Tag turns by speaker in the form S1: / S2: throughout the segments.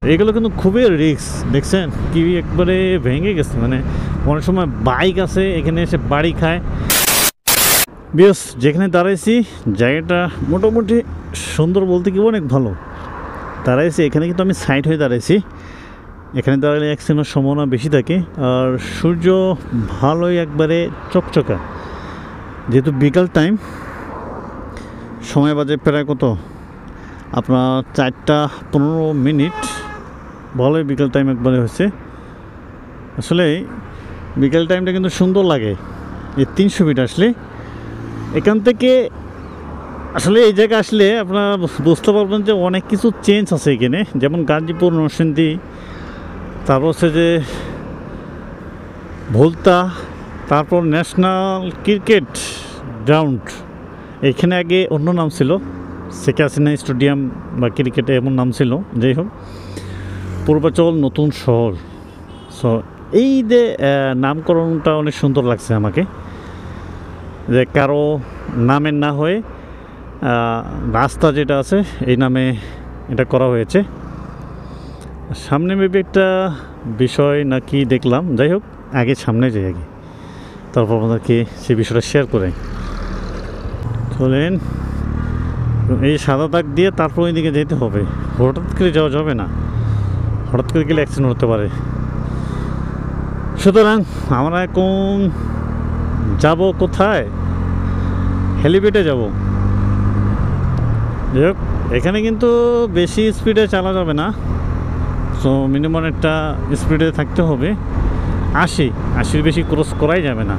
S1: এগুলো কিন্তু খুবই রিস্ক, দেখছেন কি একবারে ভেঙে গেছে। মানে অনেক সময় বাইক আছে এখানে এসে বাড়ি খায়। বেশ, যেখানে দাঁড়াইছি জায়গাটা মোটামুটি সুন্দর বলতে কি অনেক ভালো দাঁড়াইছি। এখানে কিন্তু আমি সাইড হয়ে দাঁড়াইছি। এখানে দাঁড়ালে অ্যাক্সিডেন্টের সম্ভাবনা বেশি থাকে। আর সূর্য ভালোই একবারে চকচকা, যেহেতু বিকাল টাইম। সময় বাজে প্রায় কত আপনার 4:15। ভালোই বিকেল টাইম একবারে হয়েছে। আসলে বিকেল টাইমটা কিন্তু সুন্দর লাগে। এই 300 ফিট আসলে এখান থেকে আসলে এই জায়গায় আসলে আপনারা বুঝতে পারবেন যে অনেক কিছু চেঞ্জ আছে এখানে। যেমন গাজীপুর, নরসিংদী, তারপর হচ্ছে যে ভোলতা, তারপর ন্যাশনাল ক্রিকেট গ্রাউন্ড। এখানে আগে অন্য নাম ছিল, শেখ হাসিনা স্টেডিয়াম বা ক্রিকেটে এমন নাম ছিল। যাই হোক, পূর্বাচল নতুন শহর। সো এই যে নামকরণটা অনেক সুন্দর লাগছে আমাকে, যে কারো নামের না হয়ে রাস্তা যেটা আছে এই নামে এটা করা হয়েছে। সামনে মেবি একটা বিষয় নাকি দেখলাম। যাই হোক, আগে সামনে যাই, আগে তারপর আপনাদেরকে সেই বিষয়টা শেয়ার করে। চলেন, এই সাদা দাগ দিয়ে তারপর ওই দিকে যেতে হবে। হঠাৎ করে যাওয়া যাবে না, হঠাৎ করে গেলে অ্যাক্সিডেন্ট হতে পারে। সুতরাং আমরা এখন যাব কোথায়? হেলিপ্যাডে যাব। যাই হোক, এখানে কিন্তু বেশি স্পিডে চালা যাবে না। সো মিনিমাম একটা স্পিডে থাকতে হবে। 80-80 বেশি ক্রস করাই যাবে না।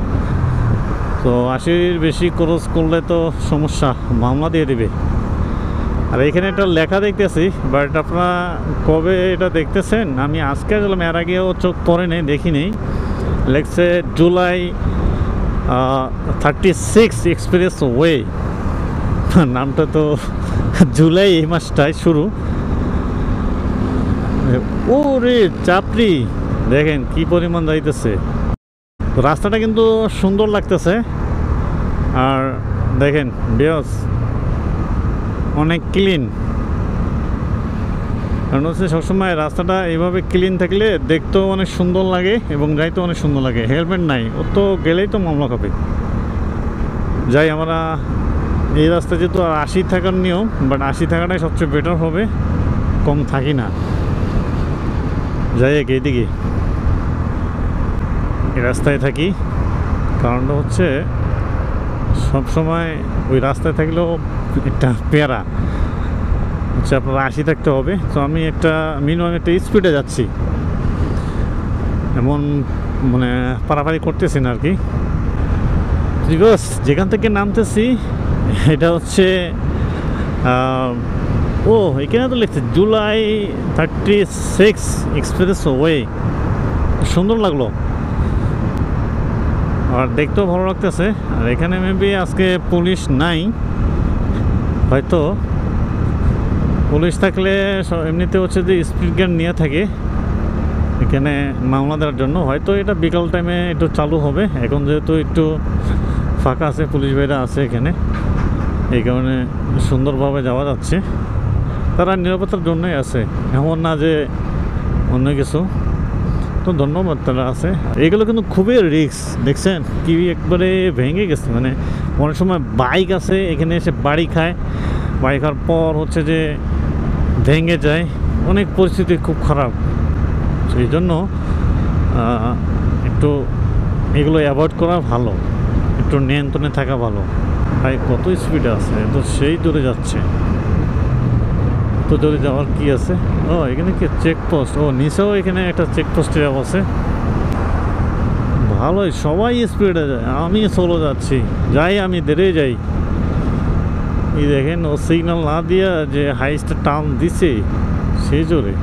S1: তো 80 বেশি ক্রস করলে তো সমস্যা, মামলা দিয়ে দেবে। আর এখানে একটা লেখা দেখতেছি, বাট আপনারা কবে এটা দেখতেছেন আমি আজকে আসলাম, এর আগেও চোখ পড়ে নেই, দেখি নেই। লেখছে জুলাই 36 এক্সপ্রেস ওয়ে। নামটা তো জুলাই এই মাসটায় শুরু। ও রে চাপড়ি, দেখেন কি পরিমাণ যাইতেছে। রাস্তাটা কিন্তু সুন্দর লাগতেছে। আর দেখেন বেশ অনেক ক্লিন। কারণ হচ্ছে সবসময় রাস্তাটা এইভাবে ক্লিন থাকলে দেখতেও অনেক সুন্দর লাগে এবং যাইতেও অনেক সুন্দর লাগে। হেলমেট নাই, ও তো গেলেই তো মামলা খাবে। যাই, আমরা এই রাস্তা যেহেতু 80 থাকার নিয়ম, বাট 80 থাকাটাই সবচেয়ে বেটার হবে, কম থাকি না। যাই হোক, এইদিকে এই রাস্তায় থাকি। কারণটা হচ্ছে সবসময় ওই রাস্তায় থাকলেও একটা পেয়ারা হচ্ছে, আপনার 80 থাকতে হবে। তো আমি একটা মিনিমাম একটা স্পিডে যাচ্ছি, এমন মানে পারাপারি করতেছি না আর কি। বিকজ যেখান থেকে নামতেছি এটা হচ্ছে ও এখানে তো লিখছে জুলাই 36 এক্সপ্রেস ওয়ে। সুন্দর লাগলো আর দেখতেও ভালো লাগতেছে। আর এখানে মেবি আজকে পুলিশ নাই, হয়তো পুলিশ থাকলে এমনিতে হচ্ছে যে স্পিড গান নিয়ে থাকে এখানে মামলা দেওয়ার জন্য। হয়তো এটা বিকাল টাইমে একটু চালু হবে। এখন যেহেতু একটু ফাঁকা আছে, পুলিশ ভাইরা আছে এখানে, এই কারণে সুন্দরভাবে যাওয়া যাচ্ছে। তারা নিরাপত্তার জন্যই আছে, এমন না যে অন্য কিছু। তো ধন্যবাদ, তারা আছে। এগুলো কিন্তু খুবই রিস্ক, দেখছেন কি একবারে ভেঙে গেছে। মানে অনেক সময় বাইক আছে এখানে এসে বাড়ি খায়, বাড়ি খাওয়ার পর হচ্ছে যে ভেঙে যায়। অনেক পরিস্থিতি খুব খারাপ। সেই জন্য একটু এগুলো অ্যাভয়েড করা ভালো, একটু নিয়ন্ত্রণে থাকা ভালো। ভাই কত স্পিডে আছে, তো সেই দূরে যাচ্ছে। তো দূরে যাওয়ার কি আছে? ও এখানে কি চেকপোস্ট? ও নিচেও এখানে একটা চেকপোস্টের অবস্থা। ভালোই, সবাই স্পিডে যায়, আমি সোলো যাচ্ছি। যাই, আমি দেরে যাই। এই দেখেন, ও সিগন্যাল না দিয়া যে হাইস্টে টার্ন দিছে সেই জোরে।